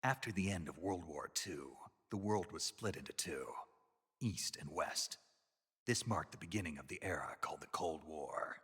After the end of World War II, the world was split into two, East and West. This marked the beginning of the era called the Cold War.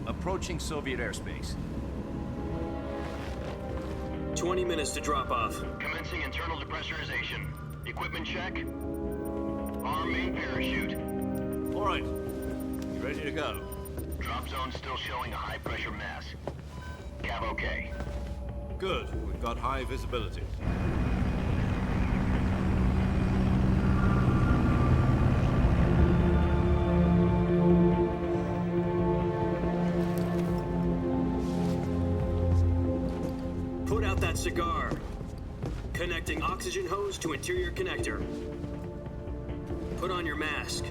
Approaching Soviet airspace. 20 minutes to drop off. Commencing internal depressurization. Equipment check. Arm main parachute. All right. You ready to go? Drop zone still showing a high pressure mass. Cav okay. Good. We've got high visibility. Cigar. Connecting oxygen hose to interior connector. Put on your mask.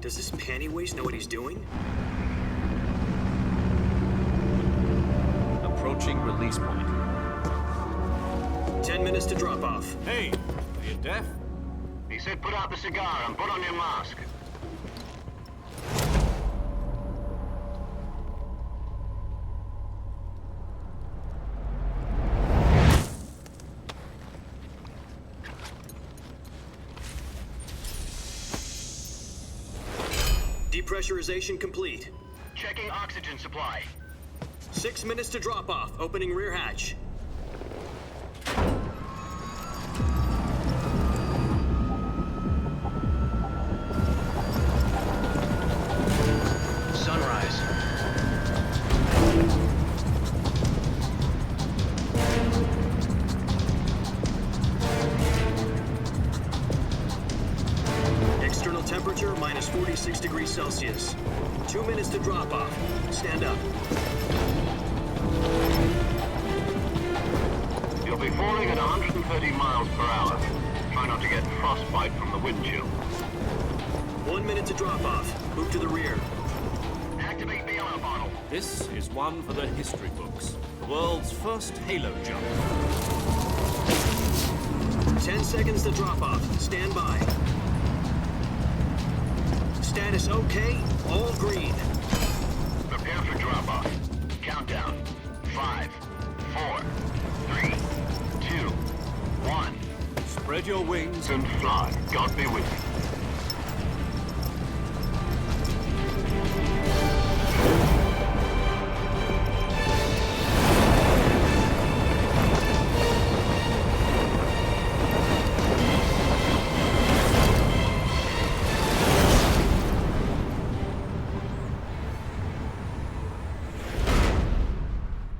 Does this panty waste know what he's doing? Approaching release point. 10 minutes to drop off. Hey, are you deaf? He said put out the cigar and put on your mask. Depressurization complete. Checking oxygen supply. 6 minutes to drop off. Opening rear hatch. Temperature minus 46 degrees Celsius. 2 minutes to drop off. Stand up. You'll be falling at 130 miles per hour. Try not to get frostbite from the wind chill. 1 minute to drop off. Move to the rear. Activate the alarm bottle. This is one for the history books. The world's first halo jump. 10 seconds to drop off. Stand by. Status okay, all green. Prepare for drop-off. Countdown. 5, 4, 3, 2, 1. Spread your wings And fly. God be with you.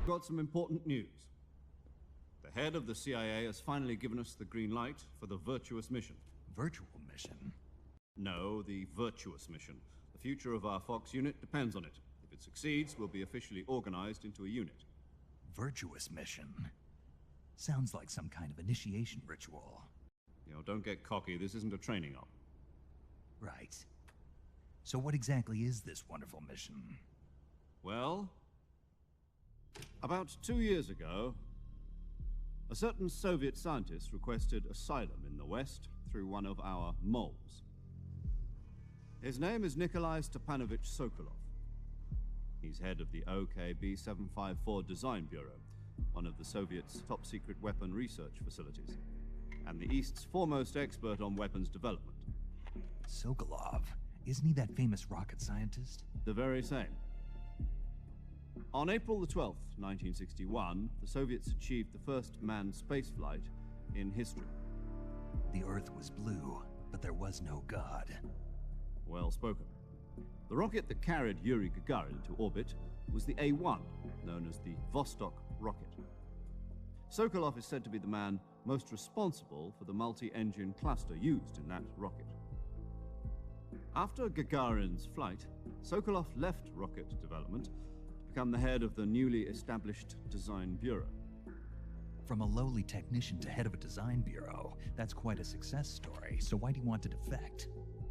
Got some important news. The head of the CIA has finally given us the green light for the virtuous mission. Virtual mission? No, the virtuous mission. The future of our Fox unit depends on it. If it succeeds, we'll be officially organized into a unit. Virtuous mission? Sounds like some kind of initiation ritual. You know, don't get cocky. This isn't a training op. Right. So what exactly is this wonderful mission? Well, about 2 years ago, a certain Soviet scientist requested asylum in the West through one of our moles. His name is Nikolai Stepanovich Sokolov. He's head of the OKB 754 Design Bureau, one of the Soviets' top-secret weapon research facilities, and the East's foremost expert on weapons development. Sokolov? Isn't he that famous rocket scientist? The very same. On April the 12th, 1961, the Soviets achieved the first manned spaceflight in history. The Earth was blue, but there was no God. Well spoken. The rocket that carried Yuri Gagarin to orbit was the A-1, known as the Vostok rocket. Sokolov is said to be the man most responsible for the multi-engine cluster used in that rocket. After Gagarin's flight, Sokolov left rocket development to become the head of the newly established Design Bureau. From a lowly technician to head of a design bureau, that's quite a success story, so why'd he want to defect?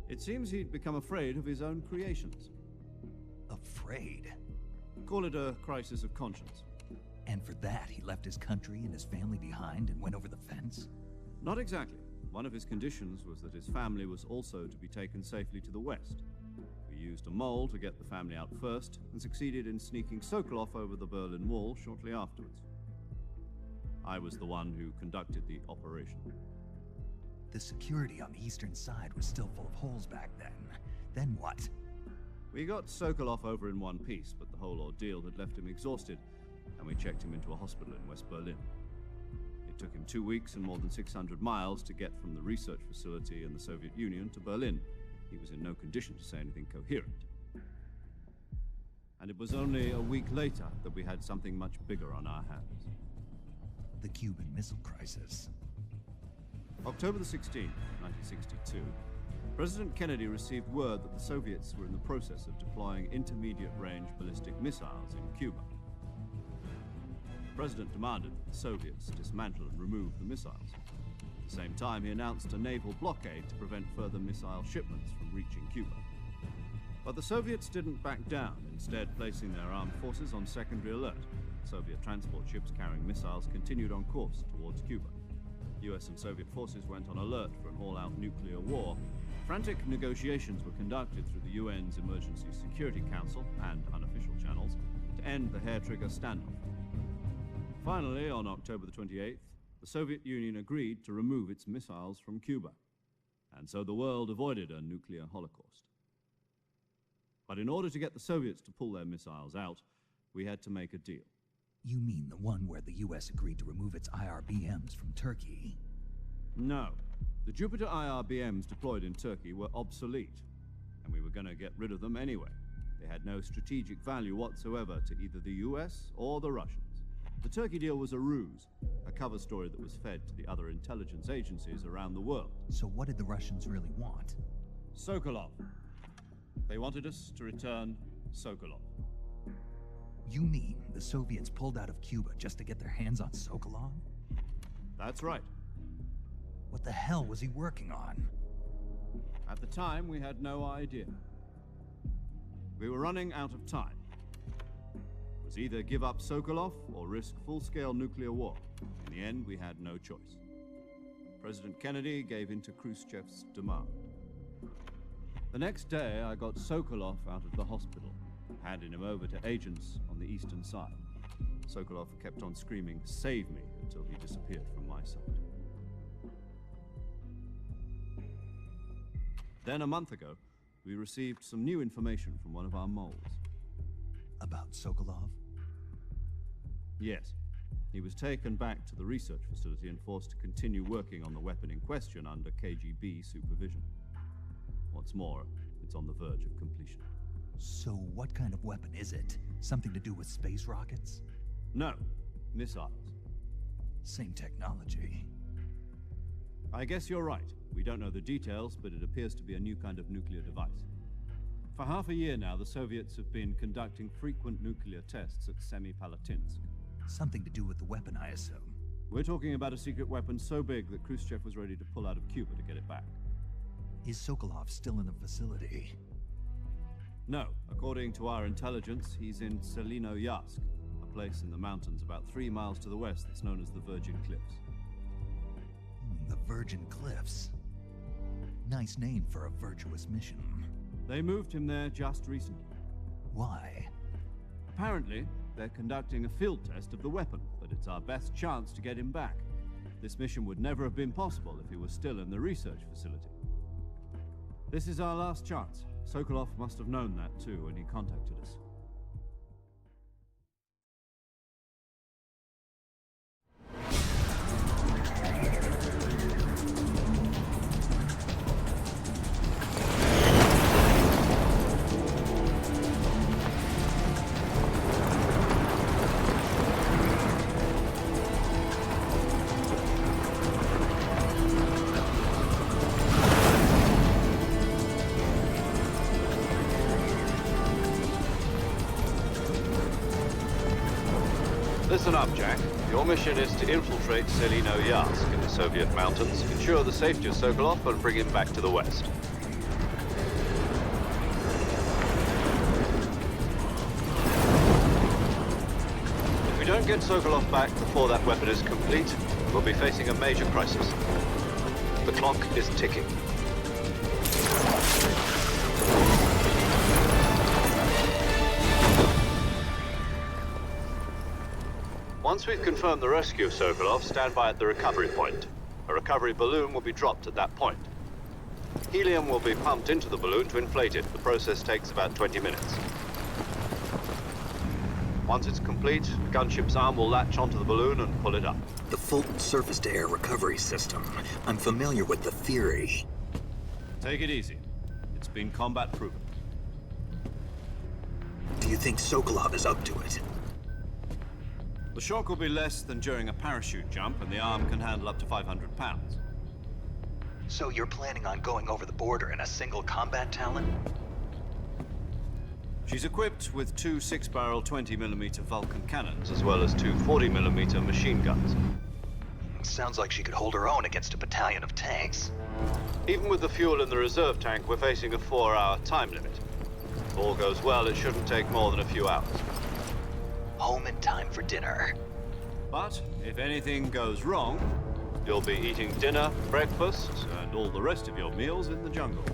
It seems he'd become afraid of his own creations. Afraid? Call it a crisis of conscience. And for that, he left his country and his family behind and went over the fence? Not exactly. One of his conditions was that his family was also to be taken safely to the west. We used a mole to get the family out first, and succeeded in sneaking Sokolov over the Berlin Wall shortly afterwards. I was the one who conducted the operation. The security on the eastern side was still full of holes back then. Then what? We got Sokolov over in one piece, but the whole ordeal had left him exhausted, and we checked him into a hospital in West Berlin. It took him 2 weeks and more than 600 miles to get from the research facility in the Soviet Union to Berlin. He was in no condition to say anything coherent. And it was only a week later that we had something much bigger on our hands. The Cuban Missile Crisis. October the 16th, 1962, President Kennedy received word that the Soviets were in the process of deploying intermediate-range ballistic missiles in Cuba. The President demanded that the Soviets dismantle and remove the missiles. At the same time, he announced a naval blockade to prevent further missile shipments from reaching Cuba. But the Soviets didn't back down, instead placing their armed forces on secondary alert. Soviet transport ships carrying missiles continued on course towards Cuba. US and Soviet forces went on alert for an all-out nuclear war. Frantic negotiations were conducted through the UN's Emergency Security Council and unofficial channels to end the hair-trigger standoff. Finally, on October the 28th, the Soviet Union agreed to remove its missiles from Cuba, and so the world avoided a nuclear holocaust. But in order to get the Soviets to pull their missiles out, we had to make a deal. You mean the one where the US agreed to remove its IRBMs from Turkey? No. The Jupiter IRBMs deployed in Turkey were obsolete, and we were going to get rid of them anyway. They had no strategic value whatsoever to either the US or the Russians. The Turkey deal was a ruse, a cover story that was fed to the other intelligence agencies around the world. So what did the Russians really want? Sokolov. They wanted us to return Sokolov. You mean the Soviets pulled out of Cuba just to get their hands on Sokolov? That's right. What the hell was he working on? At the time, we had no idea. We were running out of time. It was either give up Sokolov or risk full-scale nuclear war. In the end, we had no choice. President Kennedy gave in to Khrushchev's demand. The next day, I got Sokolov out of the hospital, handing him over to agents on the eastern side. Sokolov kept on screaming, "Save me," until he disappeared from my sight. Then a month ago, we received some new information from one of our moles. About Sokolov? Yes. He was taken back to the research facility and forced to continue working on the weapon in question under KGB supervision. What's more, it's on the verge of completion. So what kind of weapon is it? Something to do with space rockets? No, missiles. Same technology. I guess you're right. We don't know the details, but it appears to be a new kind of nuclear device. For half a year now, the Soviets have been conducting frequent nuclear tests at Semipalatinsk. Something to do with the weapon, I assume. We're talking about a secret weapon so big that Khrushchev was ready to pull out of Cuba to get it back. Is Sokolov still in the facility? No. According to our intelligence, he's in Selinoyarsk, a place in the mountains about 3 miles to the west that's known as the Virgin Cliffs. The Virgin Cliffs. Nice name for a virtuous mission. They moved him there just recently. Why? Apparently, they're conducting a field test of the weapon, but it's our best chance to get him back. This mission would never have been possible if he was still in the research facility. This is our last chance. Sokolov must have known that too when he contacted us. Listen up, Jack. Your mission is to infiltrate Selino-Yarsk in the Soviet mountains, ensure the safety of Sokolov, and bring him back to the West. If we don't get Sokolov back before that weapon is complete, we'll be facing a major crisis. The clock is ticking. Once we've confirmed the rescue of Sokolov, stand by at the recovery point. A recovery balloon will be dropped at that point. Helium will be pumped into the balloon to inflate it. The process takes about 20 minutes. Once it's complete, the gunship's arm will latch onto the balloon and pull it up. The Fulton surface-to-air recovery system. I'm familiar with the theory. Take it easy. It's been combat proven. Do you think Sokolov is up to it? The shock will be less than during a parachute jump, and the arm can handle up to 500 pounds. So you're planning on going over the border in a single combat Talon? She's equipped with two 6-barrel 20mm Vulcan cannons, as well as two 40mm machine guns. Sounds like she could hold her own against a battalion of tanks. Even with the fuel in the reserve tank, we're facing a 4-hour time limit. If all goes well, it shouldn't take more than a few hours. Home in time for dinner. But if anything goes wrong, you'll be eating dinner, breakfast, and all the rest of your meals in the jungle.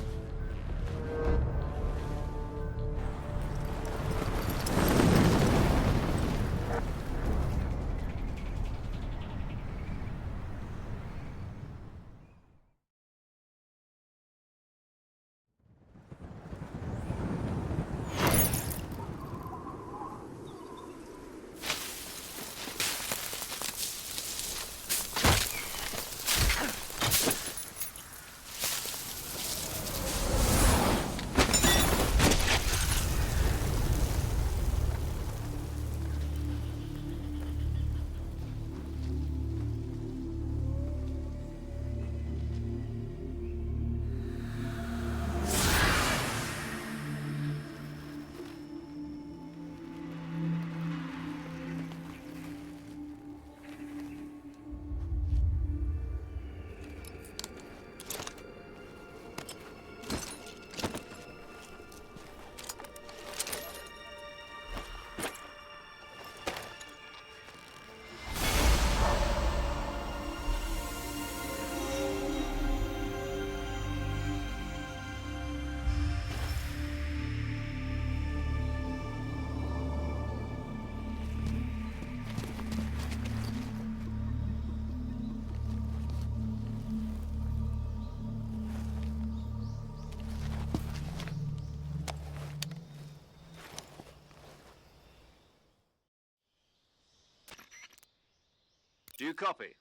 Do you copy?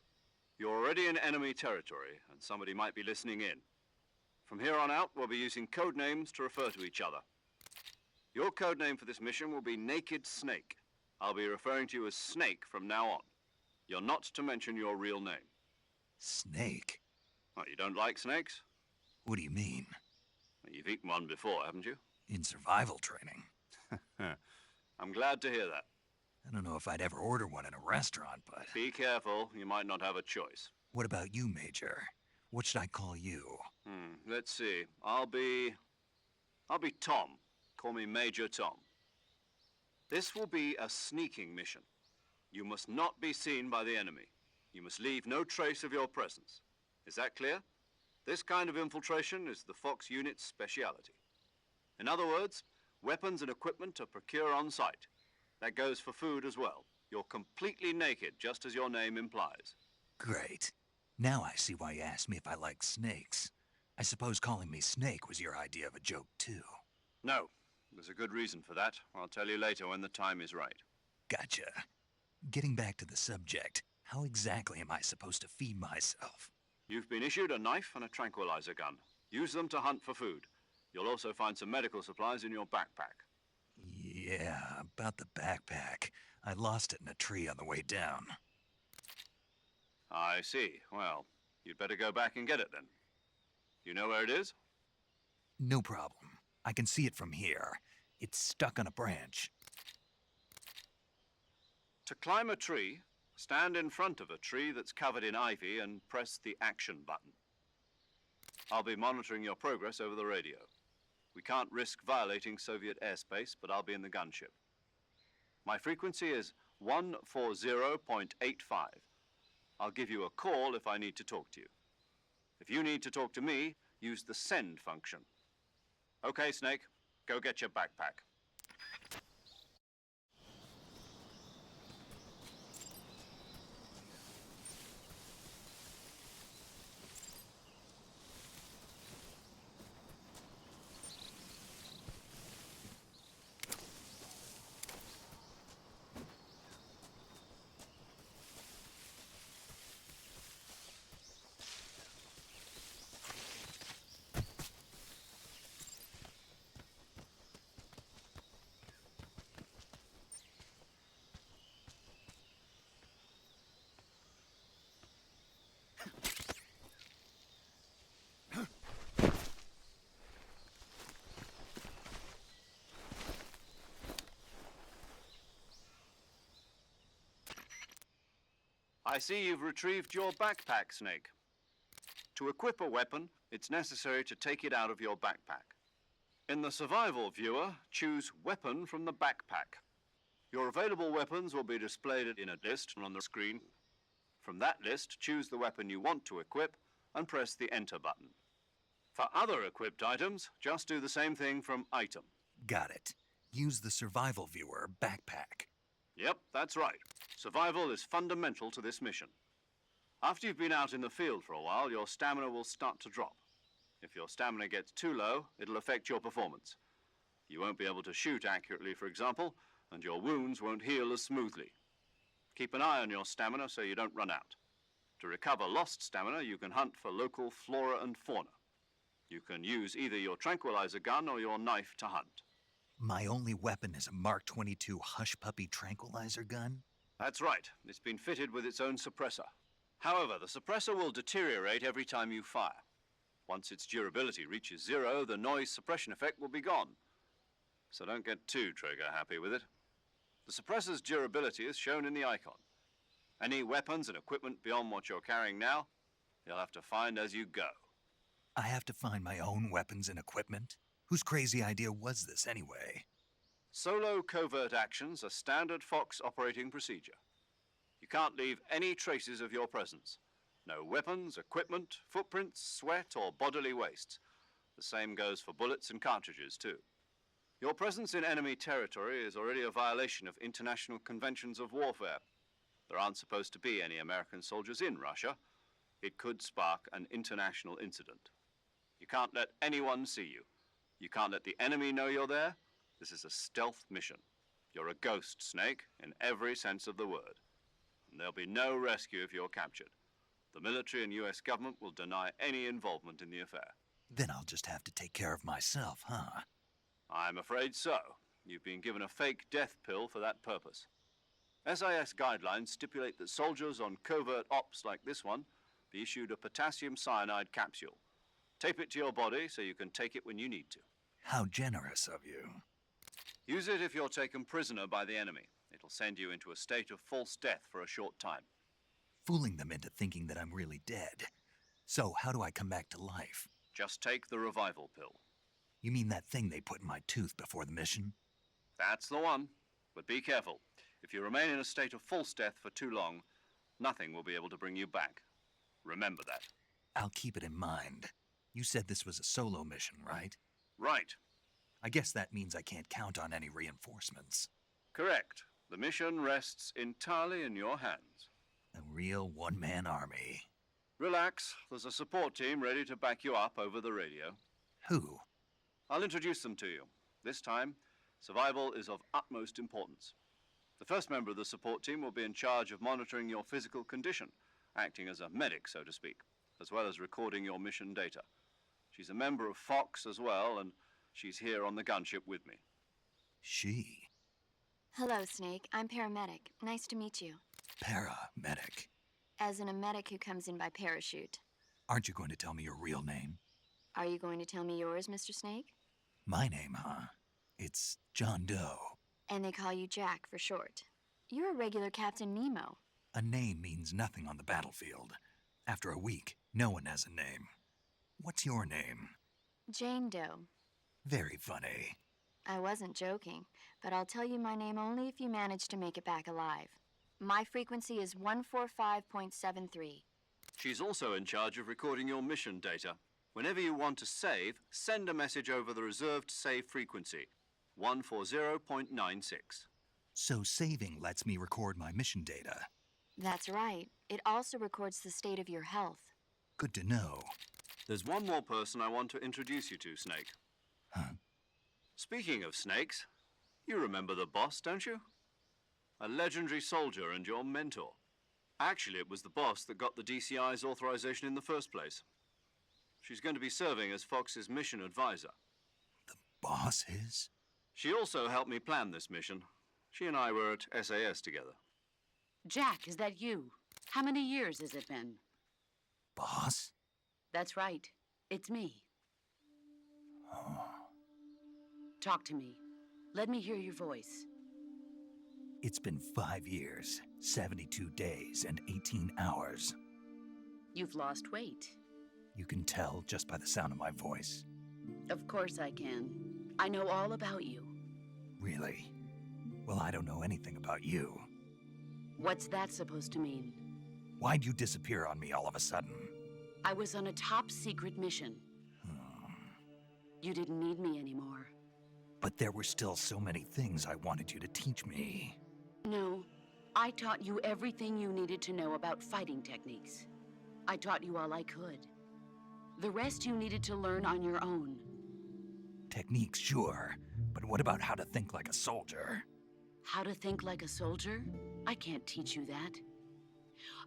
You're already in enemy territory, and somebody might be listening in. From here on out, we'll be using code names to refer to each other. Your code name for this mission will be Naked Snake. I'll be referring to you as Snake from now on. You're not to mention your real name. Snake? Oh, you don't like snakes? What do you mean? Well, you've eaten one before, haven't you? In survival training. I'm glad to hear that. I don't know if I'd ever order one in a restaurant, but... Be careful, you might not have a choice. What about you, Major? What should I call you? Let's see. I'll be Tom. Call me Major Tom. This will be a sneaking mission. You must not be seen by the enemy. You must leave no trace of your presence. Is that clear? This kind of infiltration is the Fox unit's speciality. In other words, weapons and equipment are procured on site. That goes for food as well. You're completely naked, just as your name implies. Great. Now I see why you asked me if I like snakes. I suppose calling me Snake was your idea of a joke, too. No, there's a good reason for that. I'll tell you later when the time is right. Gotcha. Getting back to the subject, how exactly am I supposed to feed myself? You've been issued a knife and a tranquilizer gun. Use them to hunt for food. You'll also find some medical supplies in your backpack. Yeah, about the backpack. I lost it in a tree on the way down. I see. Well, you'd better go back and get it then. You know where it is? No problem. I can see it from here. It's stuck on a branch. To climb a tree, stand in front of a tree that's covered in ivy and press the action button. I'll be monitoring your progress over the radio. We can't risk violating Soviet airspace, but I'll be in the gunship. My frequency is 140.85. I'll give you a call if I need to talk to you. If you need to talk to me, use the send function. Okay, Snake, go get your backpack. I see you've retrieved your backpack, Snake. To equip a weapon, it's necessary to take it out of your backpack. In the survival viewer, choose Weapon from the backpack. Your available weapons will be displayed in a list on the screen. From that list, choose the weapon you want to equip and press the Enter button. For other equipped items, just do the same thing from Item. Got it. Use the survival viewer backpack. Yep, that's right. Survival is fundamental to this mission. After you've been out in the field for a while, your stamina will start to drop. If your stamina gets too low, it'll affect your performance. You won't be able to shoot accurately, for example, and your wounds won't heal as smoothly. Keep an eye on your stamina so you don't run out. To recover lost stamina, you can hunt for local flora and fauna. You can use either your tranquilizer gun or your knife to hunt. My only weapon is a Mark 22 Hush Puppy tranquilizer gun? That's right. It's been fitted with its own suppressor. However, the suppressor will deteriorate every time you fire. Once its durability reaches 0, the noise suppression effect will be gone. So don't get too trigger-happy with it. The suppressor's durability is shown in the icon. Any weapons and equipment beyond what you're carrying now, you'll have to find as you go. I have to find my own weapons and equipment? Whose crazy idea was this, anyway? Solo covert actions are standard Fox operating procedure. You can't leave any traces of your presence. No weapons, equipment, footprints, sweat, or bodily waste. The same goes for bullets and cartridges, too. Your presence in enemy territory is already a violation of international conventions of warfare. There aren't supposed to be any American soldiers in Russia. It could spark an international incident. You can't let anyone see you. You can't let the enemy know you're there. This is a stealth mission. You're a ghost, Snake, in every sense of the word. And there'll be no rescue if you're captured. The military and US government will deny any involvement in the affair. Then I'll just have to take care of myself, huh? I'm afraid so. You've been given a fake death pill for that purpose. SIS guidelines stipulate that soldiers on covert ops like this one be issued a potassium cyanide capsule. Tape it to your body so you can take it when you need to. How generous of you. Use it if you're taken prisoner by the enemy. It'll send you into a state of false death for a short time. Fooling them into thinking that I'm really dead. So, how do I come back to life? Just take the revival pill. You mean that thing they put in my tooth before the mission? That's the one. But be careful. If you remain in a state of false death for too long, nothing will be able to bring you back. Remember that. I'll keep it in mind. You said this was a solo mission, right? Right. I guess that means I can't count on any reinforcements. Correct. The mission rests entirely in your hands. A real one-man army. Relax. There's a support team ready to back you up over the radio. Who? I'll introduce them to you. This time, survival is of utmost importance. The first member of the support team will be in charge of monitoring your physical condition, acting as a medic, so to speak, as well as recording your mission data. She's a member of Fox as well, and she's here on the gunship with me. She? Hello, Snake. I'm paramedic. Nice to meet you. Paramedic. As in a medic who comes in by parachute. Aren't you going to tell me your real name? Are you going to tell me yours, Mr. Snake? My name, huh? It's John Doe. And they call you Jack for short. You're a regular Captain Nemo. A name means nothing on the battlefield. After a week, no one has a name. What's your name? Jane Doe. Very funny. I wasn't joking, but I'll tell you my name only if you manage to make it back alive. My frequency is 145.73. She's also in charge of recording your mission data. Whenever you want to save, send a message over the reserved save frequency, 140.96. So saving lets me record my mission data. That's right. It also records the state of your health. Good to know. There's one more person I want to introduce you to, Snake. Huh? Speaking of snakes, you remember the boss, don't you? A legendary soldier and your mentor. Actually, it was the boss that got the DCI's authorization in the first place. She's going to be serving as Fox's mission advisor. The boss is? She also helped me plan this mission. She and I were at SAS together. Jack, is that you? How many years has it been? Boss? That's right. It's me. Talk to me. Let me hear your voice. It's been 5 years, 72 days, and 18 hours. You've lost weight. You can tell just by the sound of my voice. Of course I can. I know all about you. Really? Well, I don't know anything about you. What's that supposed to mean? Why'd you disappear on me all of a sudden? I was on a top-secret mission. You didn't need me anymore. But there were still so many things I wanted you to teach me. No, I taught you everything you needed to know about fighting techniques. I taught you all I could. The rest you needed to learn on your own. Techniques, sure. But what about how to think like a soldier? How to think like a soldier? I can't teach you that.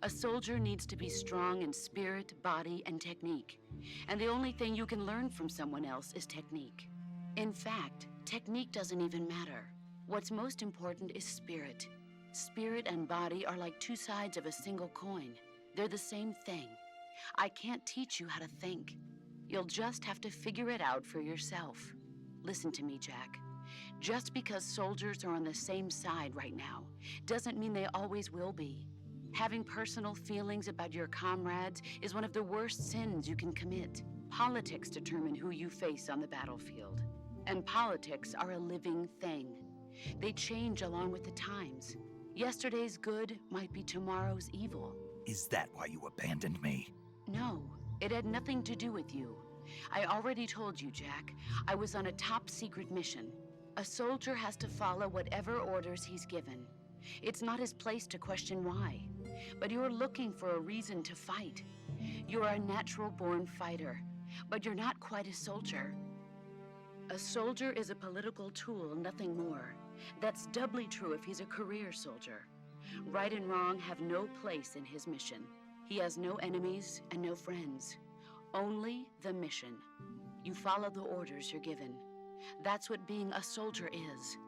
A soldier needs to be strong in spirit, body, and technique. And the only thing you can learn from someone else is technique. In fact, technique doesn't even matter. What's most important is spirit. Spirit and body are like two sides of a single coin. They're the same thing. I can't teach you how to think. You'll just have to figure it out for yourself. Listen to me, Jack. Just because soldiers are on the same side right now doesn't mean they always will be. Having personal feelings about your comrades is one of the worst sins you can commit. Politics determine who you face on the battlefield. And politics are a living thing. They change along with the times. Yesterday's good might be tomorrow's evil. Is that why you abandoned me? No, it had nothing to do with you. I already told you, Jack. I was on a top-secret mission. A soldier has to follow whatever orders he's given. It's not his place to question why. But you're looking for a reason to fight. You're a natural-born fighter, but you're not quite a soldier. A soldier is a political tool, nothing more. That's doubly true if he's a career soldier. Right and wrong have no place in his mission. He has no enemies and no friends. Only the mission. You follow the orders you're given. That's what being a soldier is.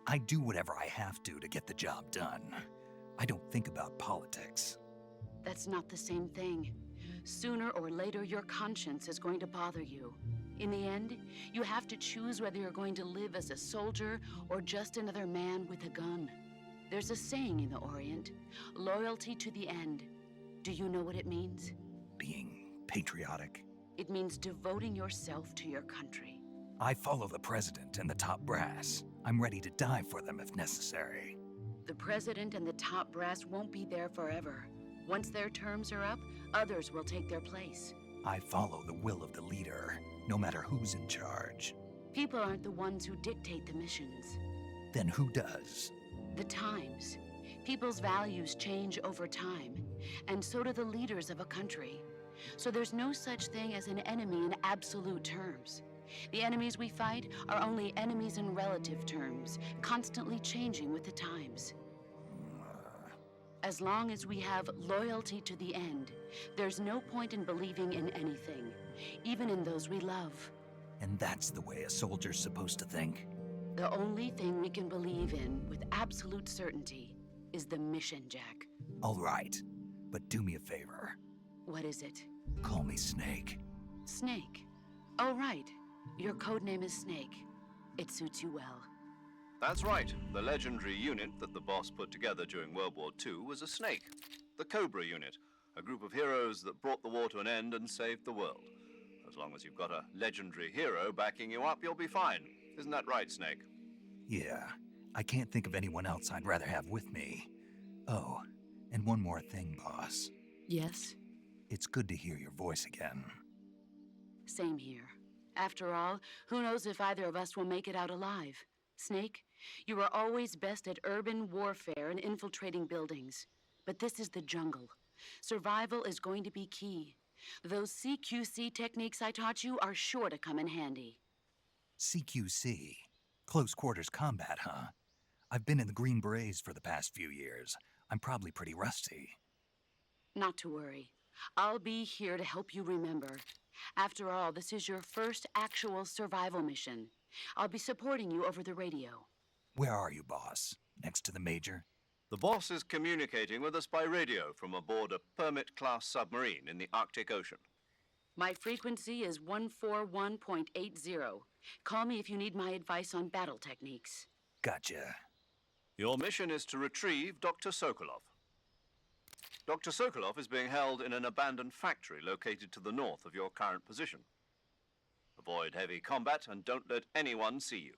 I do whatever I have to get the job done. I don't think about politics. That's not the same thing. Sooner or later, your conscience is going to bother you. In the end, you have to choose whether you're going to live as a soldier or just another man with a gun. There's a saying in the Orient, loyalty to the end. Do you know what it means? Being patriotic. It means devoting yourself to your country. I follow the president and the top brass. I'm ready to die for them if necessary. The president and the top brass won't be there forever. Once their terms are up, others will take their place. I follow the will of the leader, no matter who's in charge. People aren't the ones who dictate the missions. Then who does? The times. People's values change over time, and so do the leaders of a country. So there's no such thing as an enemy in absolute terms. The enemies we fight are only enemies in relative terms, constantly changing with the times. As long as we have loyalty to the end, there's no point in believing in anything, even in those we love. And that's the way a soldier's supposed to think? The only thing we can believe in with absolute certainty is the mission, Jack. All right, but do me a favor. What is it? Call me Snake. Snake. Oh, right. Your code name is Snake. It suits you well. That's right. The legendary unit that the boss put together during World War II was a snake. The Cobra unit, a group of heroes that brought the war to an end and saved the world. As long as you've got a legendary hero backing you up, you'll be fine. Isn't that right, Snake? Yeah, I can't think of anyone else I'd rather have with me. Oh, and one more thing, boss. Yes? It's good to hear your voice again. Same here. After all, who knows if either of us will make it out alive? Snake, you are always best at urban warfare and infiltrating buildings. But this is the jungle. Survival is going to be key. Those CQC techniques I taught you are sure to come in handy. CQC? Close quarters combat, huh? I've been in the Green Berets for the past few years. I'm probably pretty rusty. Not to worry. I'll be here to help you remember. After all, this is your first actual survival mission. I'll be supporting you over the radio. Where are you, boss? Next to the Major? The boss is communicating with us by radio from aboard a Permit-class submarine in the Arctic Ocean. My frequency is 141.80. Call me if you need my advice on battle techniques. Gotcha. Your mission is to retrieve Dr. Sokolov. Dr. Sokolov is being held in an abandoned factory located to the north of your current position. Avoid heavy combat and don't let anyone see you.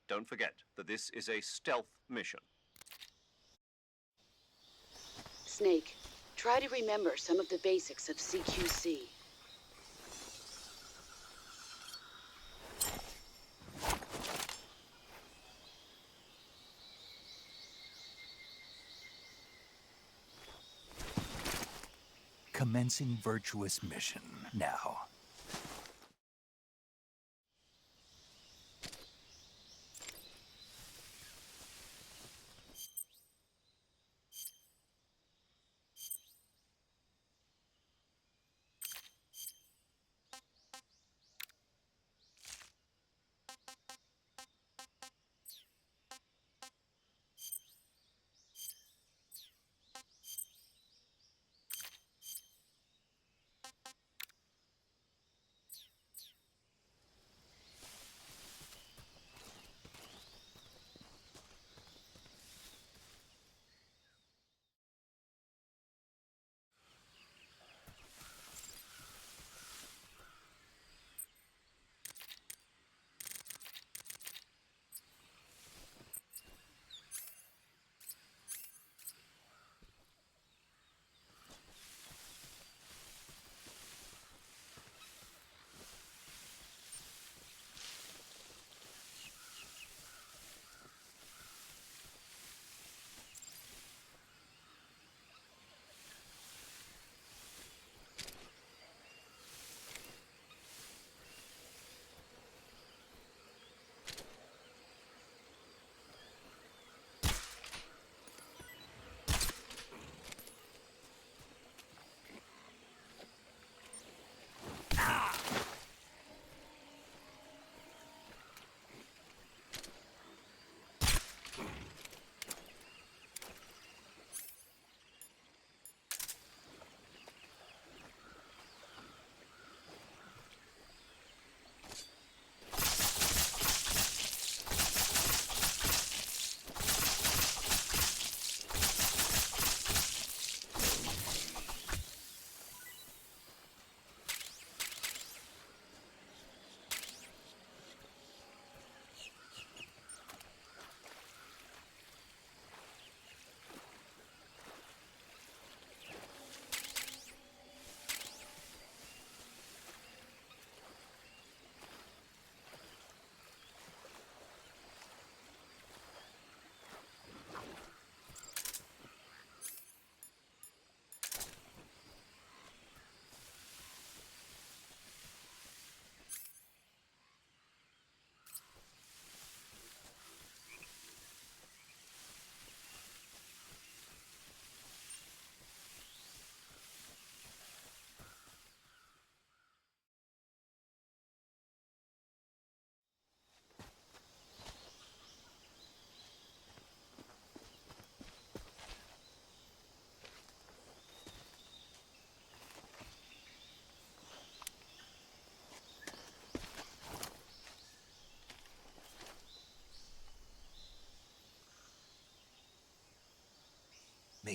Don't forget that this is a stealth mission. Snake, try to remember some of the basics of CQC. Commencing virtuous mission now.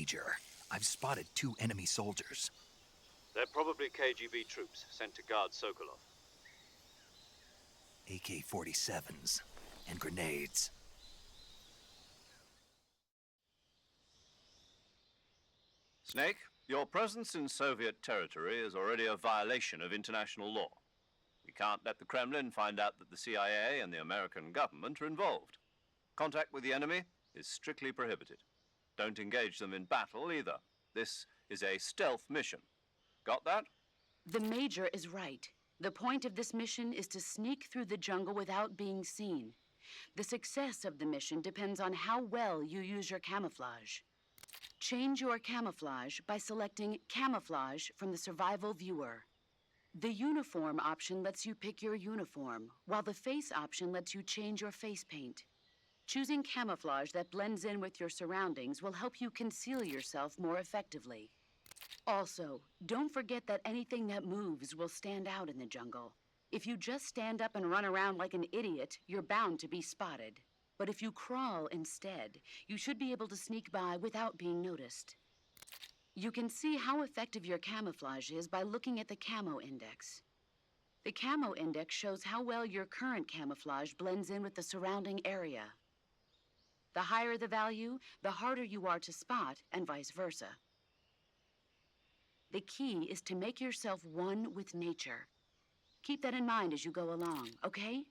Major. I've spotted 2 enemy soldiers. They're probably KGB troops sent to guard Sokolov. AK-47s and grenades. Snake, your presence in Soviet territory is already a violation of international law. We can't let the Kremlin find out that the CIA and the American government are involved. Contact with the enemy is strictly prohibited. Don't engage them in battle either. This is a stealth mission. Got that? The Major is right. The point of this mission is to sneak through the jungle without being seen. The success of the mission depends on how well you use your camouflage. Change your camouflage by selecting Camouflage from the Survival Viewer. The Uniform option lets you pick your uniform, while the Face option lets you change your face paint. Choosing camouflage that blends in with your surroundings will help you conceal yourself more effectively. Also, don't forget that anything that moves will stand out in the jungle. If you just stand up and run around like an idiot, you're bound to be spotted. But if you crawl instead, you should be able to sneak by without being noticed. You can see how effective your camouflage is by looking at the Camo Index. The Camo Index shows how well your current camouflage blends in with the surrounding area. The higher the value, the harder you are to spot, and vice versa. The key is to make yourself one with nature. Keep that in mind as you go along, okay?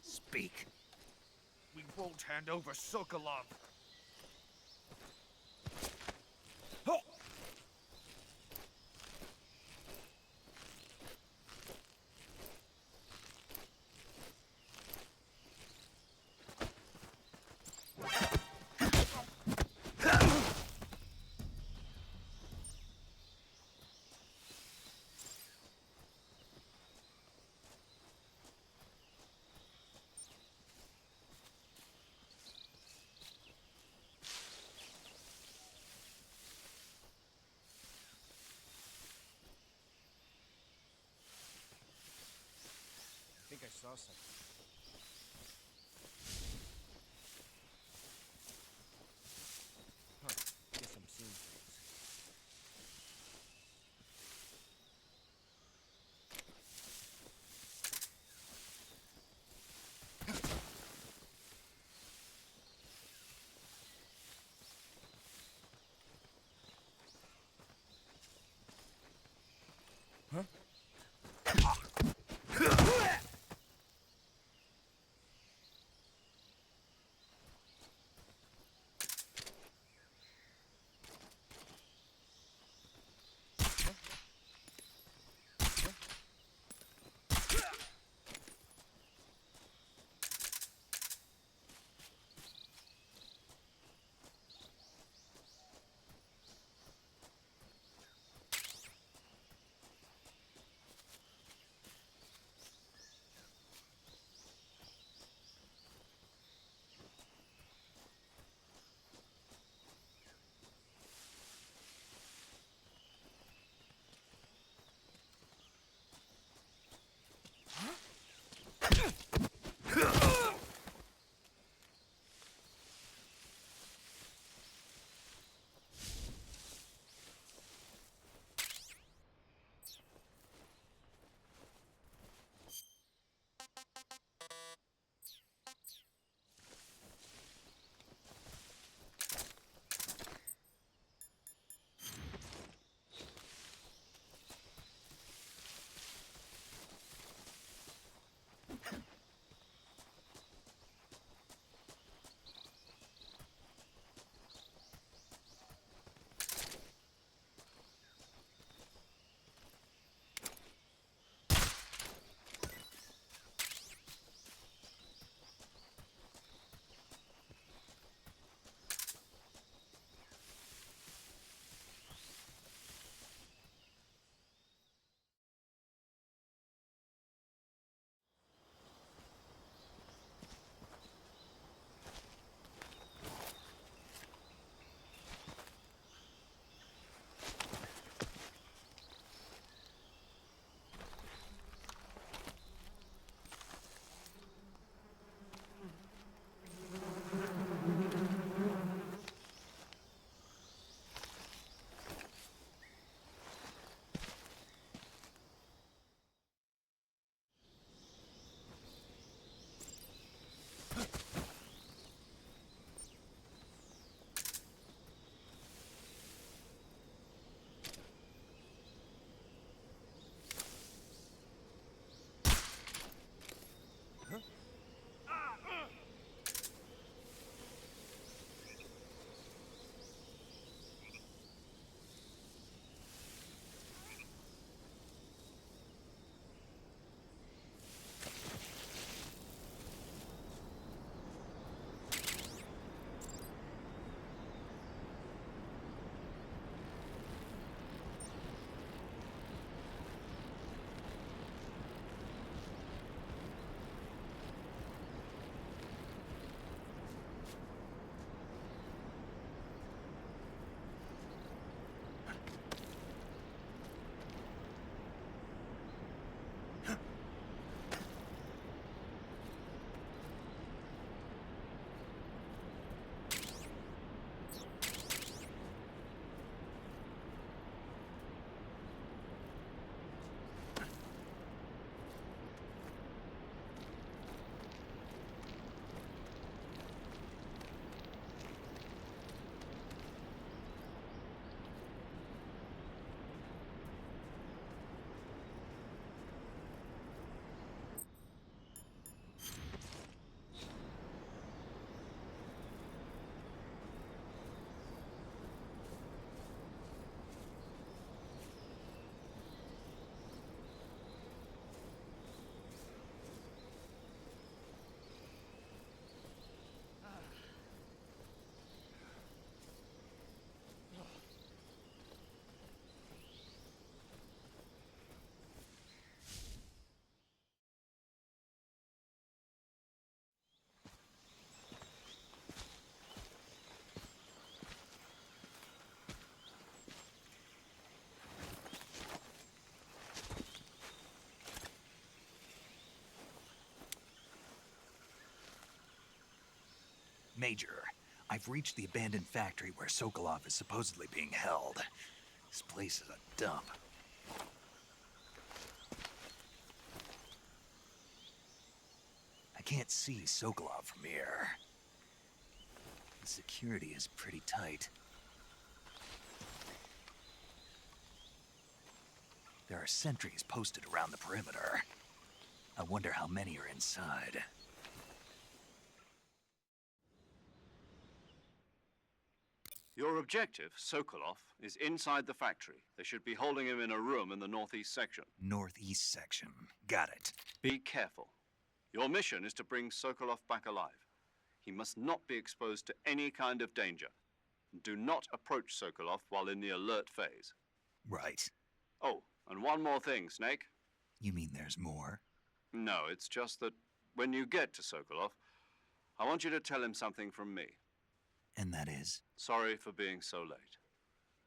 Speak. We won't hand over Sokolov. I think I saw something. Huh. Guess I'm seeing things. Huh? Major, I've reached the abandoned factory where Sokolov is supposedly being held. This place is a dump. I can't see Sokolov from here. The security is pretty tight. There are sentries posted around the perimeter. I wonder how many are inside. Your objective, Sokolov, is inside the factory. They should be holding him in a room in the northeast section. Northeast section. Got it. Be careful. Your mission is to bring Sokolov back alive. He must not be exposed to any kind of danger. Do not approach Sokolov while in the alert phase. Right. Oh, and one more thing, Snake. You mean there's more? No, it's just that when you get to Sokolov, I want you to tell him something from me. And that is? Sorry for being so late.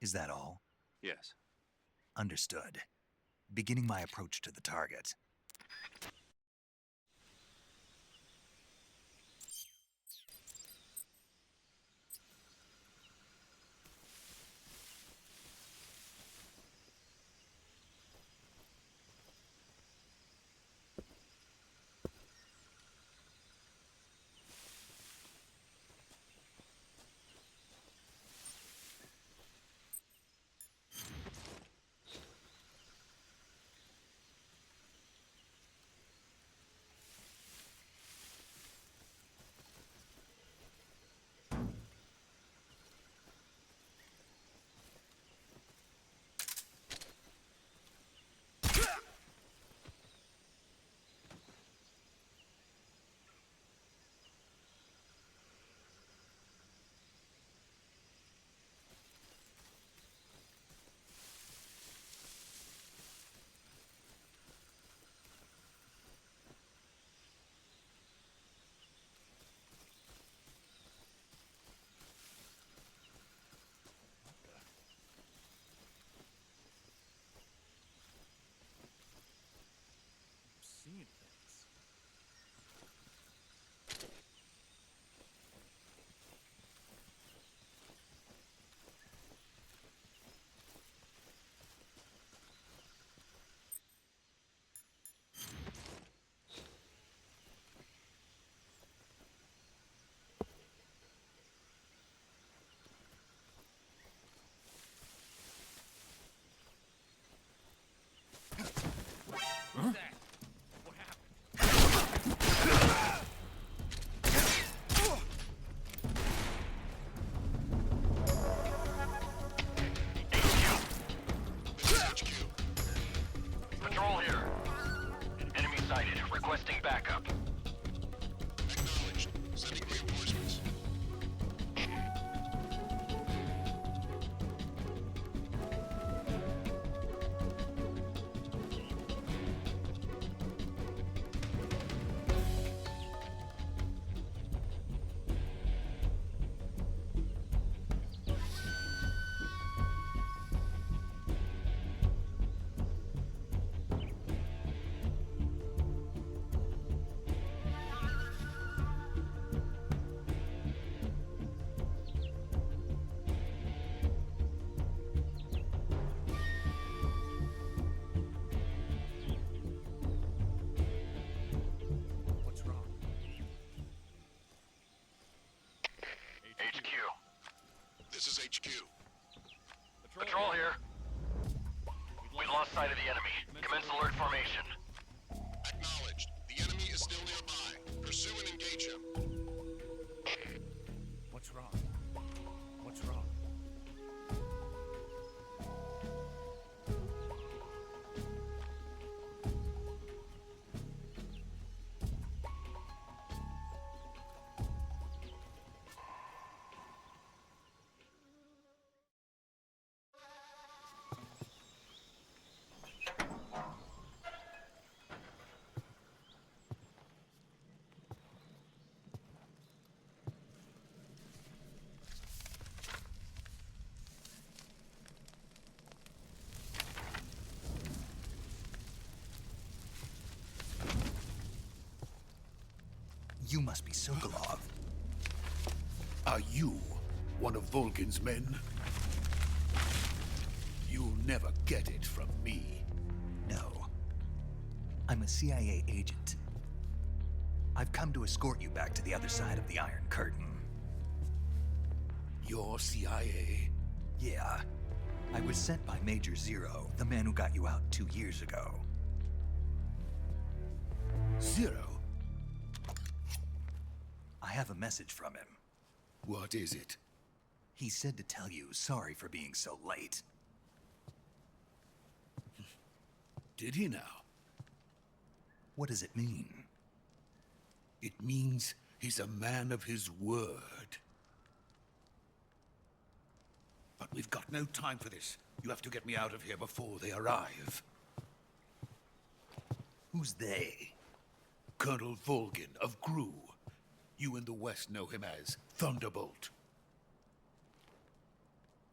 Is that all? Yes. Understood. Beginning my approach to the target. Seeing things. What's that? What happened? Patrol here. Enemy sighted. Requesting backup. Acknowledged. Sending reinforcements. What's wrong? HQ. This is HQ. Patrol here. We lost sight of the enemy. Commence alert formation. Acknowledged. The enemy is still nearby. Pursue and engage him. What's wrong? What's wrong? You must be Sokolov. Are you one of Volgin's men? You'll never get it from me. No. I'm a CIA agent. I've come to escort you back to the other side of the Iron Curtain. You're CIA? Yeah. I was sent by Major Zero, the man who got you out 2 years ago. Zero? I have a message from him. What is it? He said to tell you sorry for being so late. Did he now? What does it mean? It means he's a man of his word. But we've got no time for this. You have to get me out of here before they arrive. Who's they? Colonel Volgin of Gru. You in the West know him as Thunderbolt.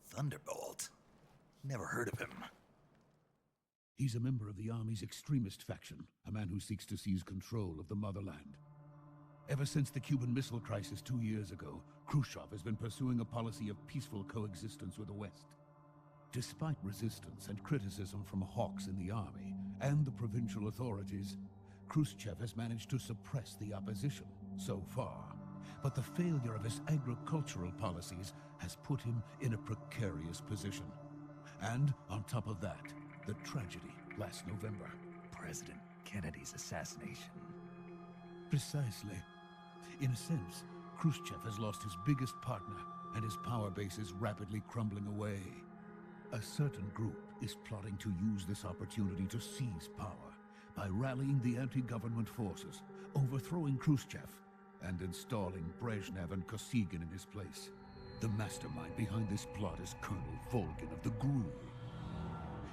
Thunderbolt? Never heard of him. He's a member of the Army's extremist faction, a man who seeks to seize control of the motherland. Ever since the Cuban Missile Crisis 2 years ago, Khrushchev has been pursuing a policy of peaceful coexistence with the West. Despite resistance and criticism from hawks in the army and the provincial authorities, Khrushchev has managed to suppress the opposition so far. But the failure of his agricultural policies has put him in a precarious position. And on top of that, the tragedy last November. President Kennedy's assassination. Precisely. In a sense, Khrushchev has lost his biggest partner, and his power base is rapidly crumbling away. A certain group is plotting to use this opportunity to seize power by rallying the anti-government forces, overthrowing Khrushchev, and installing Brezhnev and Kosygin in his place. The mastermind behind this plot is Colonel Volgin of the Gru.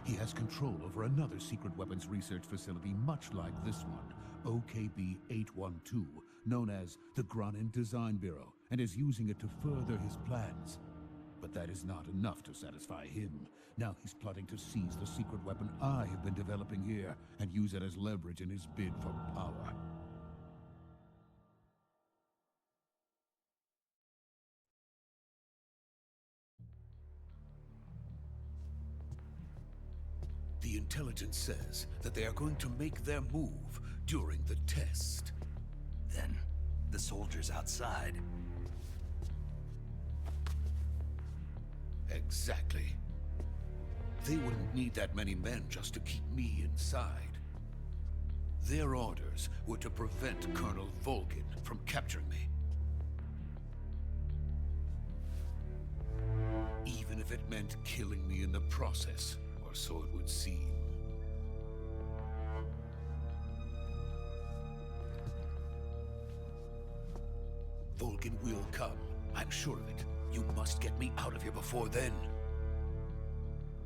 He has control over another secret weapons research facility much like this one, OKB-812, known as the Granin Design Bureau, and is using it to further his plans. But that is not enough to satisfy him. Now he's plotting to seize the secret weapon I have been developing here and use it as leverage in his bid for power. The intelligence says that they are going to make their move during the test. Then, the soldiers outside. Exactly. They wouldn't need that many men just to keep me inside. Their orders were to prevent Colonel Volgin from capturing me. Even if it meant killing me in the process, or so it would seem. Volgin will come. I'm sure of it. You must get me out of here before then.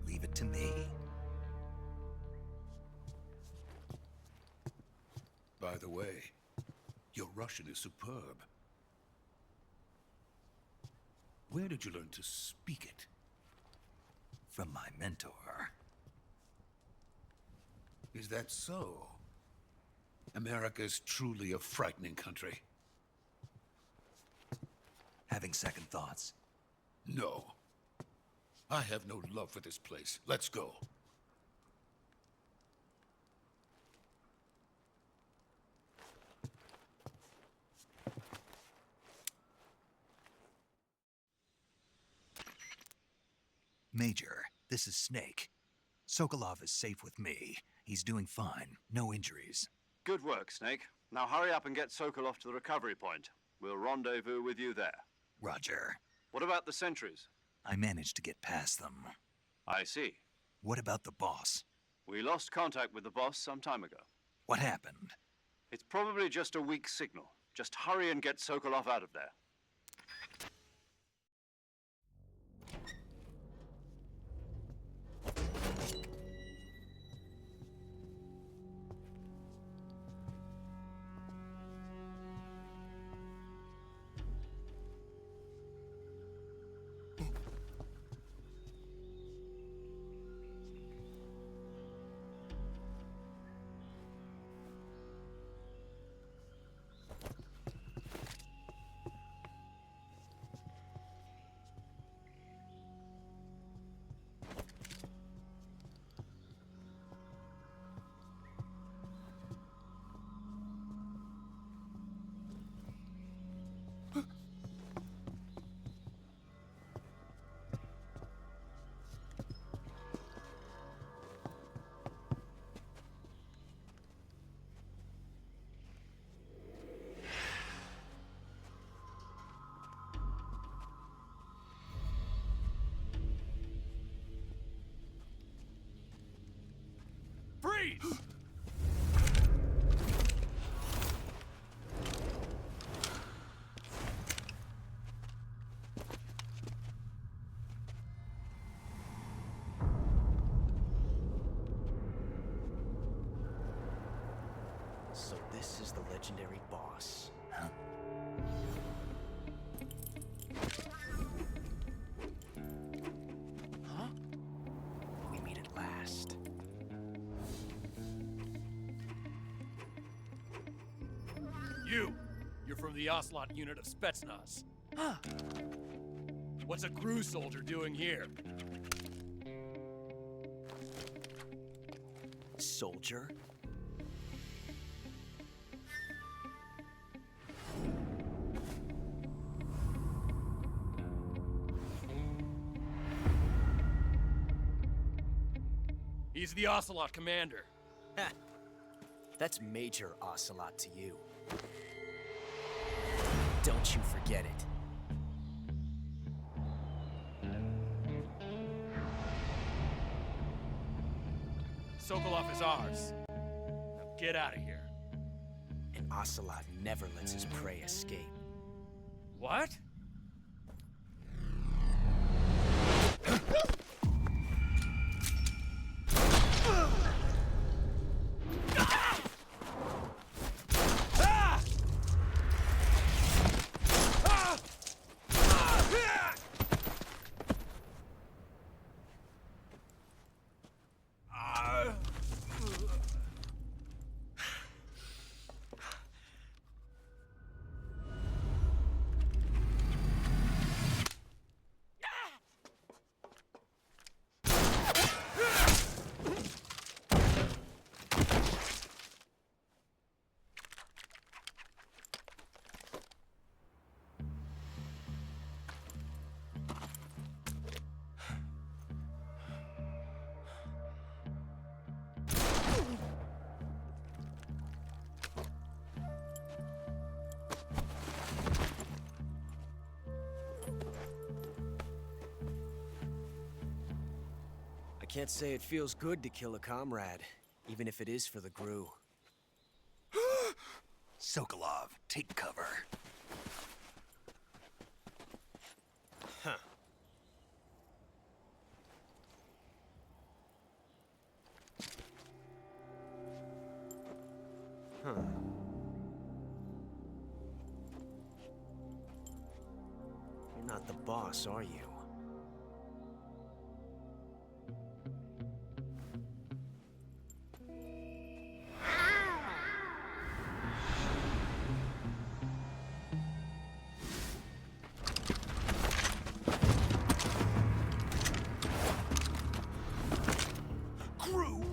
Leave it to me. By the way, your Russian is superb. Where did you learn to speak it? From my mentor. Is that so? America is truly a frightening country. Having second thoughts? No. I have no love for this place. Let's go. Major, this is Snake. Sokolov is safe with me. He's doing fine. No injuries. Good work, Snake. Now hurry up and get Sokolov to the recovery point. We'll rendezvous with you there. Roger. What about the sentries? I managed to get past them. I see. What about the boss? We lost contact with the boss some time ago. What happened? It's probably just a weak signal. Just hurry and get Sokolov out of there. This is the legendary boss. Huh? Huh? We meet at last. You're from the Ocelot unit of Spetsnaz. Huh. What's a crew soldier doing here? Soldier? He's the Ocelot commander. Ha! That's Major Ocelot to you. Don't you forget it. Sokolov is ours. Now get out of here. And Ocelot never lets his prey escape. What? I can't say it feels good to kill a comrade, even if it is for the GRU. Sokolov, take cover. Huh. Huh. You're not the boss, are you?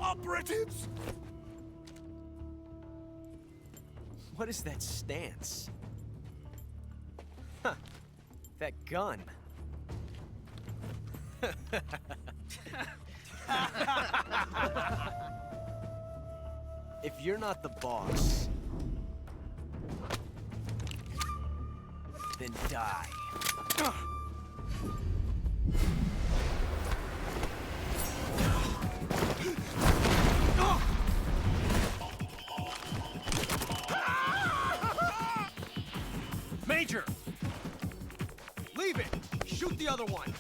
Operatives? What is that stance? Huh. That gun. If you're not the boss, then die. Major! Leave it! Shoot the other one!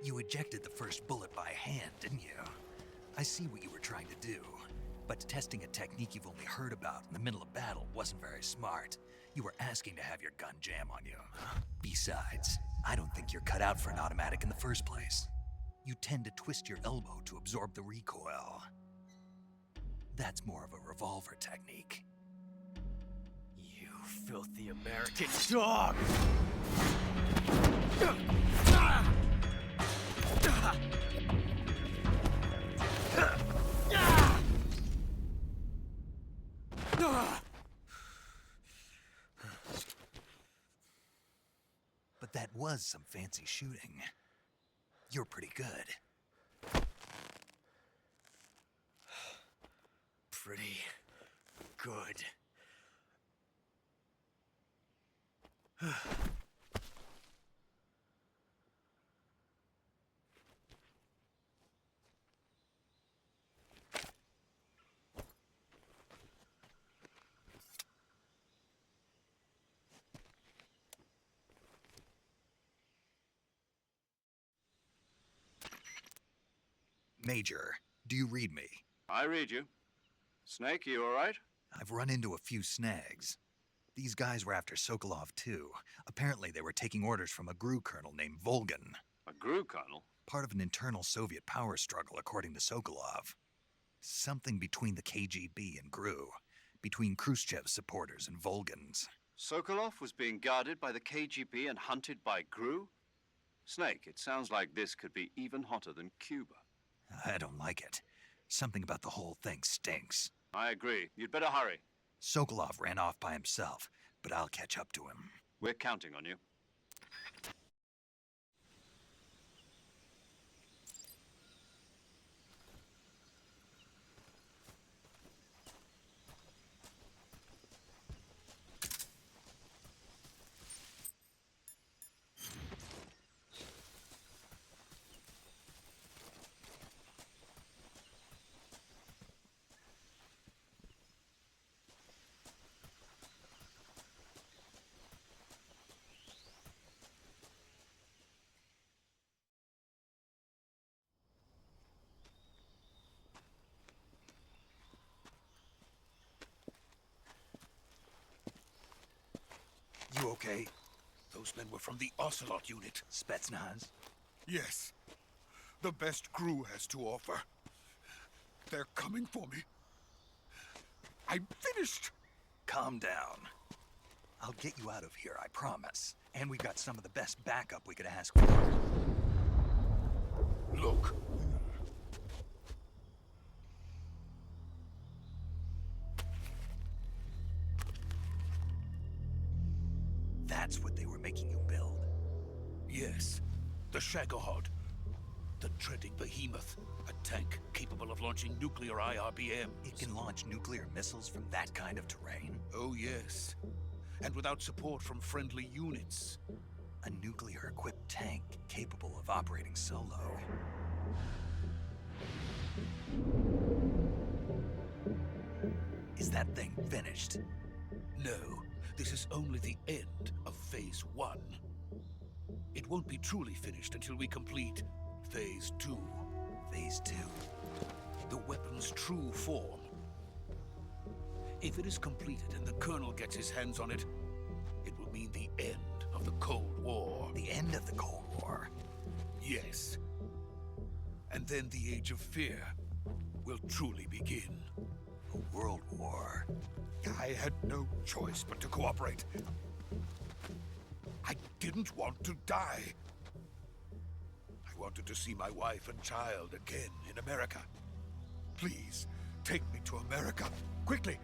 You ejected the first bullet by hand, didn't you? I see what you were trying to do. But testing a technique you've only heard about in the middle of battle wasn't very smart. You were asking to have your gun jam on you. Besides, I don't think you're cut out for an automatic in the first place. you tend to twist your elbow to absorb the recoil. That's more of a revolver technique. You filthy American dog! But that was some fancy shooting. You're pretty good. Pretty good. Major, do you read me? I read you. Snake, you all right? I've run into a few snags. These guys were after Sokolov too. Apparently they were taking orders from a GRU colonel named Volgan. A GRU colonel? Part of an internal Soviet power struggle, according to Sokolov. Something between the KGB and GRU. Between Khrushchev's supporters and Volgan's. Sokolov was being guarded by the KGB and hunted by GRU? Snake, it sounds like this could be even hotter than Cuba. I don't like it. Something about the whole thing stinks. I agree. You'd better hurry. Sokolov ran off by himself, but I'll catch up to him. We're counting on you. You okay? Those men were from the Ocelot unit. Spetsnaz? Yes. The best GRU has to offer. They're coming for me. I'm finished. Calm down. I'll get you out of here, I promise. And we've got some of the best backup we could ask for. Look. That's what they were making you build? Yes. The Shagohod. The treading behemoth. A tank capable of launching nuclear IRBMs. It can launch nuclear missiles from that kind of terrain? Oh, yes. And without support from friendly units. A nuclear-equipped tank capable of operating solo. Is that thing finished? No. This is only the end of Phase 1. It won't be truly finished until we complete Phase 2. Phase 2? The weapon's true form. If it is completed and the Colonel gets his hands on it, it will mean the end of the Cold War. The end of the Cold War? Yes. And then the Age of Fear will truly begin. A world war? I had no choice but to cooperate. I didn't want to die. I wanted to see my wife and child again in America. Please, take me to America, quickly.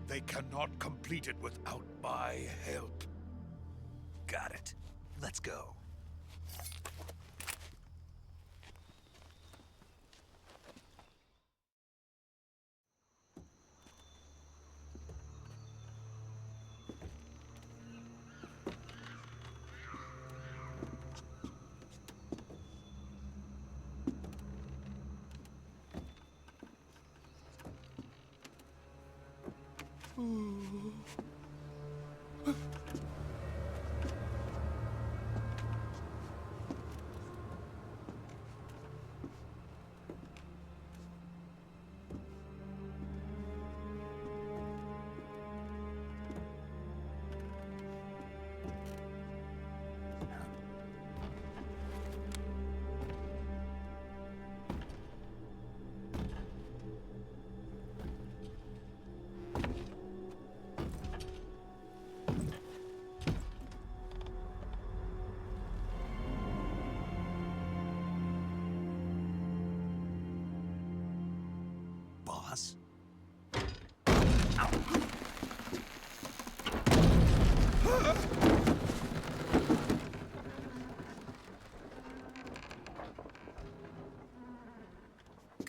They cannot complete it without my help. Got it. Let's go.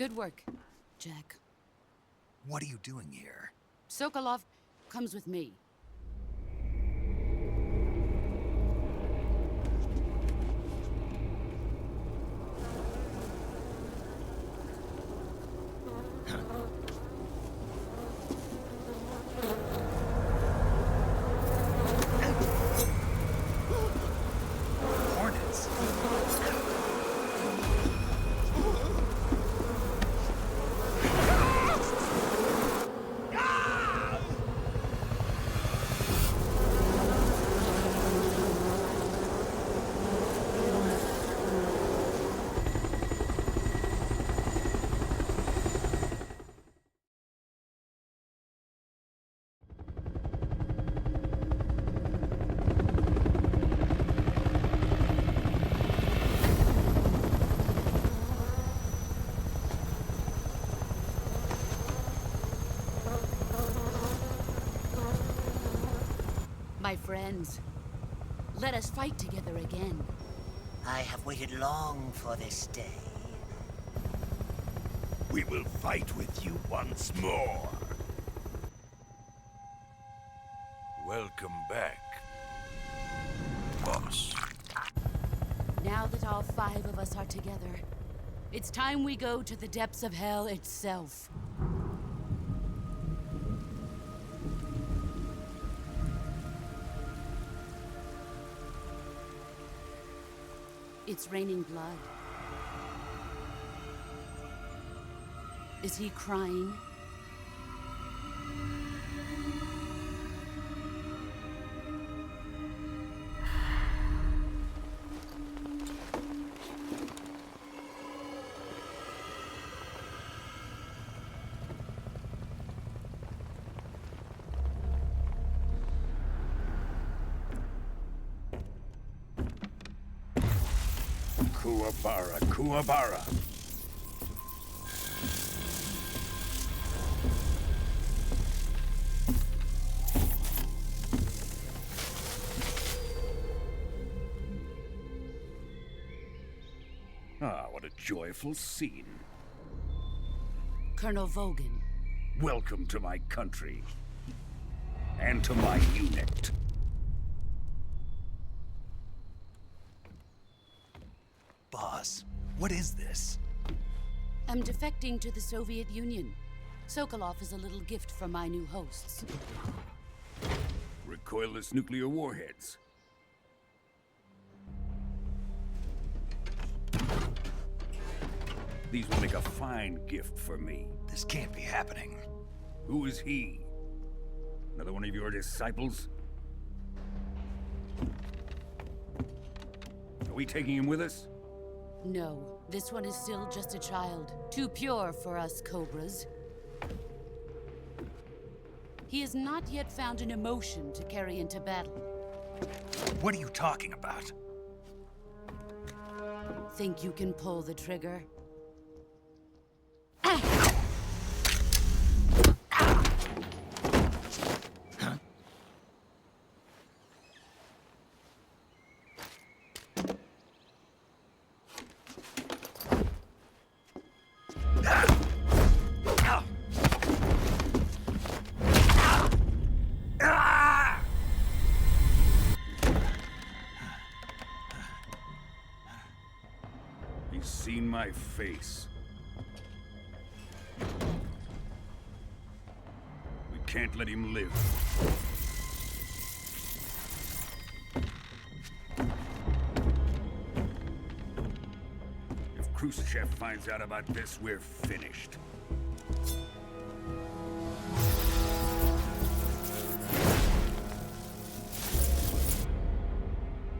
Good work, Jack. What are you doing here? Sokolov comes with me. Hornets. My friends, let us fight together again. I have waited long for this day. We will fight with you once more. Welcome back, boss. Now that all 5 of us are together, it's time we go to the depths of hell itself. It's raining blood. Is he crying? Kuwabara, Kuwabara. Ah, what a joyful scene. Colonel Vogan. Welcome to my country. And to my unit. Boss, what is this? I'm defecting to the Soviet Union. Sokolov is a little gift from my new hosts. Recoilless nuclear warheads. These will make a fine gift for me. This can't be happening. Who is he? Another one of your disciples? Are we taking him with us? No, this one is still just a child. Too pure for us Cobras. He has not yet found an emotion to carry into battle. What are you talking about? Think you can pull the trigger? He's seen my face. We can't let him live. If Khrushchev finds out about this, we're finished.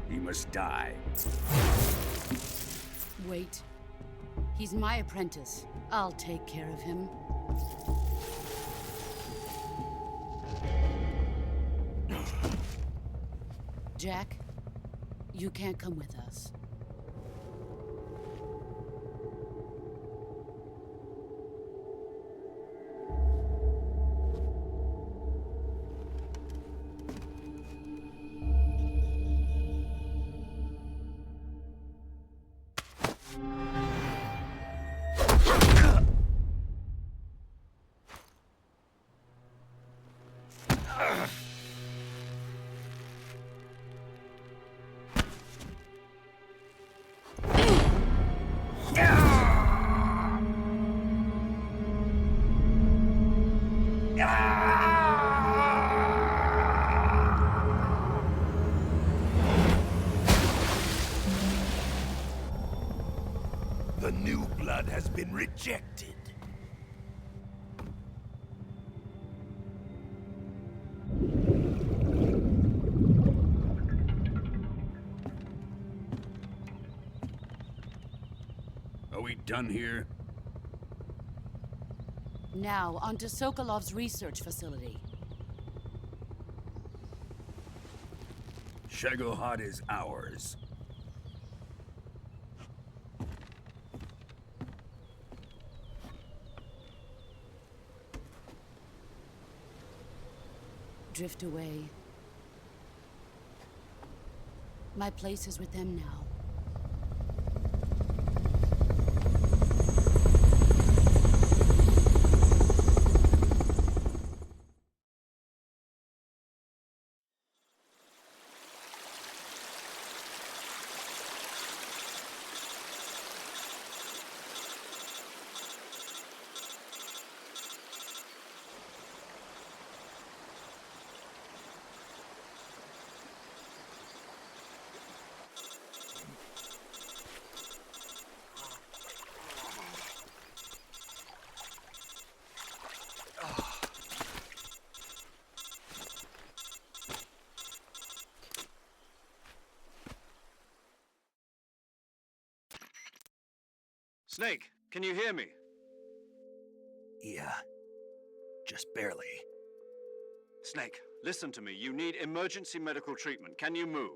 He must die. Wait. He's my apprentice. I'll take care of him. Jack, you can't come with us. Rejected. Are we done here? Now, on to Sokolov's research facility. Shagohod is ours. Drift away. My place is with them now. Snake, can you hear me? Yeah. Just barely. Snake, listen to me. You need emergency medical treatment. Can you move?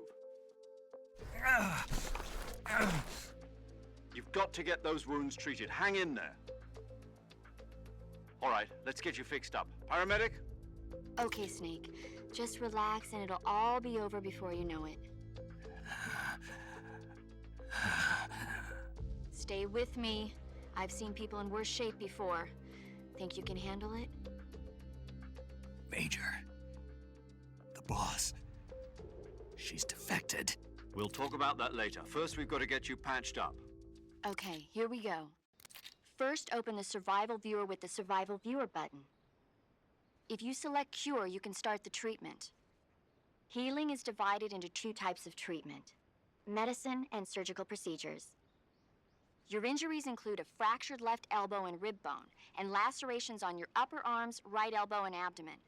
You've got to get those wounds treated. Hang in there. All right, let's get you fixed up. Paramedic? Okay, Snake. Just relax and it'll all be over before you know it. Stay with me. I've seen people in worse shape before. Think you can handle it? Major. The boss. She's defected. We'll talk about that later. First, we've got to get you patched up. Okay, here we go. First, open the Survival Viewer with the Survival Viewer button. If you select Cure, you can start the treatment. Healing is divided into two types of treatment: medicine and surgical procedures. Your injuries include a fractured left elbow and rib bone, and lacerations on your upper arms, right elbow, and abdomen.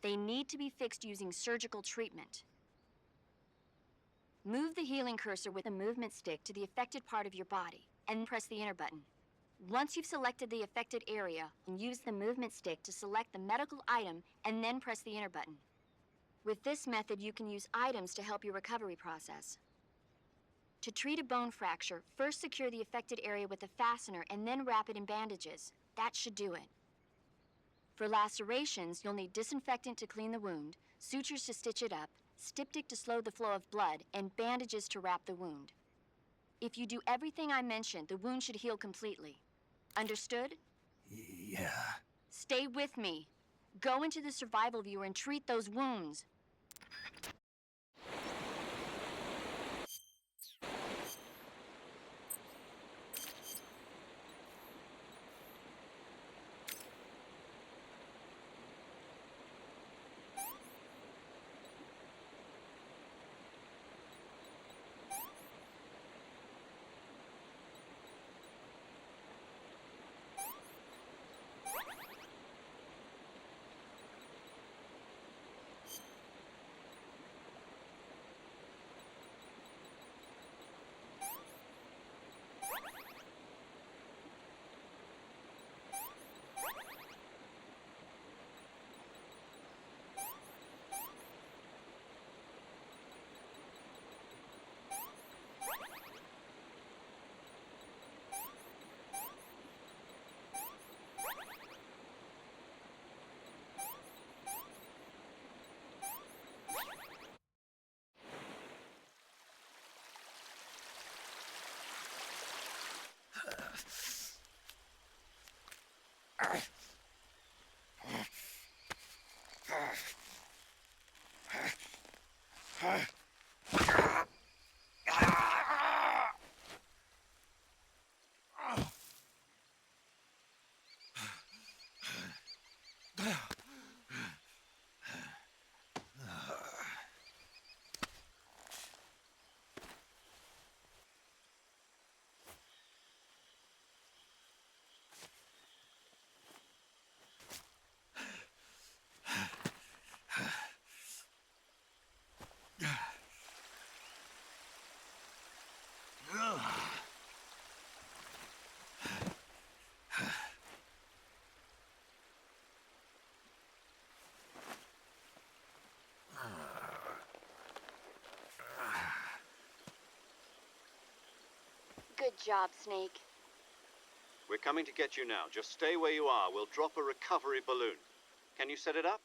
They need to be fixed using surgical treatment. Move the healing cursor with a movement stick to the affected part of your body, and press the enter button. Once you've selected the affected area, use the movement stick to select the medical item, and then press the enter button. With this method, you can use items to help your recovery process. To treat a bone fracture, first secure the affected area with a fastener and then wrap it in bandages. That should do it. For lacerations, you'll need disinfectant to clean the wound, sutures to stitch it up, styptic to slow the flow of blood, and bandages to wrap the wound. If you do everything I mentioned, the wound should heal completely. Understood? Yeah. Stay with me. Go into the Survival Viewer and treat those wounds. job, Snake. We're coming to get you now. Just stay where you are. We'll drop a recovery balloon. Can you set it up?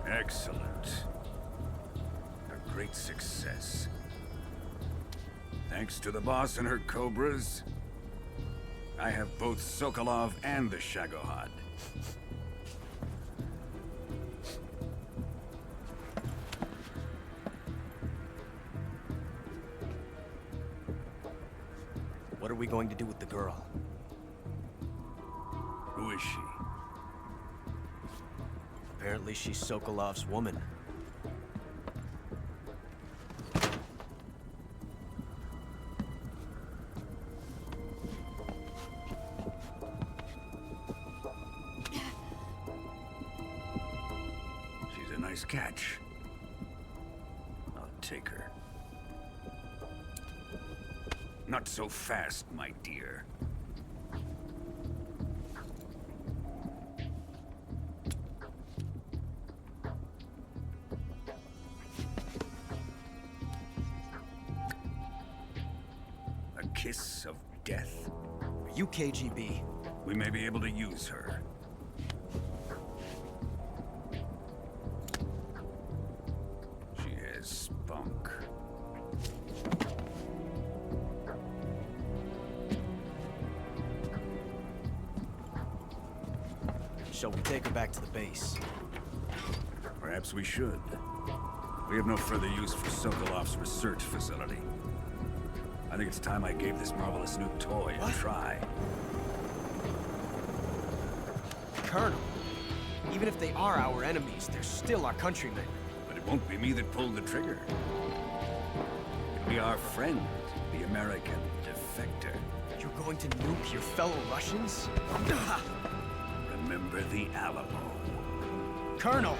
Excellent. A great success. Thanks to the boss and her cobras, I have both Sokolov and the Shagohod. What are we going to do with the girl? Who is she? Apparently she's Sokolov's woman. She's a nice catch. I'll take her. Not so fast, my dear. A kiss of death? Are you KGB? We may be able to use her. She has spunk. Shall we take her back to the base? Perhaps we should. We have no further use for Sokolov's research facility. I think it's time I gave this marvelous new toy a try. Colonel, even if they are our enemies, they're still our countrymen. But it won't be me that pulled the trigger. It'll be our friend, the American defector. You're going to nuke your fellow Remember the Alamo. Colonel!